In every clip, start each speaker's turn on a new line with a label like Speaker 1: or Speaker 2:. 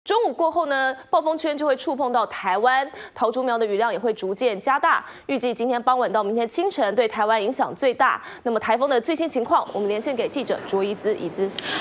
Speaker 1: 中午过后呢，暴风圈就会触碰到台湾，桃竹苗的雨量也会逐渐加大。预计今天傍晚到明天清晨对台湾影响最大。那么台风的最新情况，我们连线给记者卓怡姿。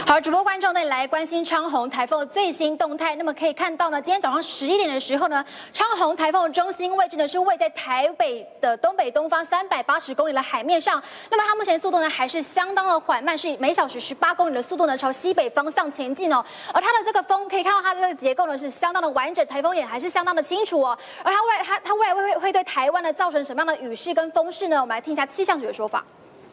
Speaker 2: 好，主播观众呢来关心昌洪台风的最新动态。那么可以看到呢，今天早上11点的时候呢，昌洪台风的中心位置呢是位在台北的东北东方380公里的海面上。那么它目前速度呢还是相当的缓慢，是每小时18公里的速度呢朝西北方向前进哦。而它的这个风可以看到它的这个结构呢是相当的完整，台风眼还是相当的清楚哦。而它未来会对台湾呢造成什么样的雨势跟风势呢？我们来听一下气象局的说法。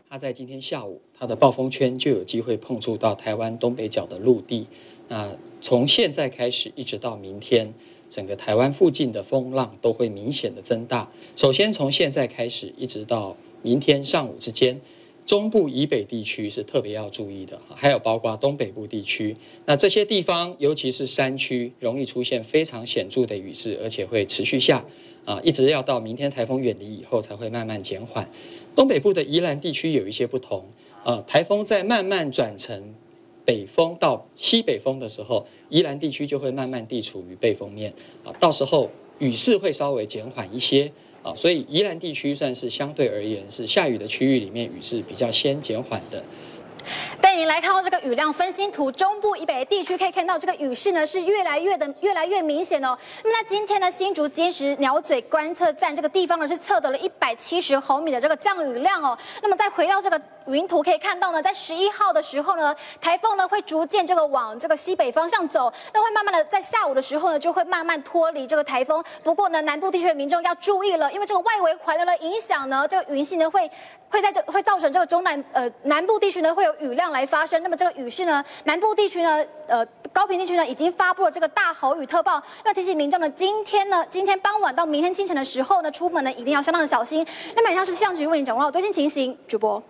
Speaker 3: 它在今天下午，它的暴风圈就有机会碰触到台湾东北角的陆地。那从现在开始一直到明天，整个台湾附近的风浪都会明显的增大。首先从现在开始一直到明天上午之间，中部以北地区是特别要注意的，还有包括东北部地区。那这些地方，尤其是山区，容易出现非常显著的雨势，而且会持续下。一直要到明天台风远离以后才会慢慢减缓。东北部的宜兰地区有一些不同，台风在慢慢转成北风到西北风的时候，宜兰地区就会慢慢地处于背风面，到时候雨势会稍微减缓一些，所以宜兰地区算是相对而言是下雨的区域里面雨势比较先减缓的。
Speaker 2: 带您来看到这个雨量分析图，中部以北的地区可以看到这个雨势呢是越来越明显哦。那么在今天呢，新竹尖石鸟嘴观测站这个地方呢是测得了170毫米的这个降雨量哦。那么再回到这个云图可以看到呢，在11号的时候呢，台风呢会逐渐往这个西北方向走，那会慢慢的在下午的时候呢就会慢慢脱离这个台风。不过呢，南部地区的民众要注意了，因为这个外围环流的影响呢，这个云系呢会造成这个南部地区呢会有雨量来发生。那么这个雨势呢，南部地区呢，高屏地区呢已经发布了这个大豪雨特报。要提醒民众呢，今天傍晚到明天清晨的时候呢，出门呢一定要相当的小心。那么以上是气象局为您掌握到最新情形，主播。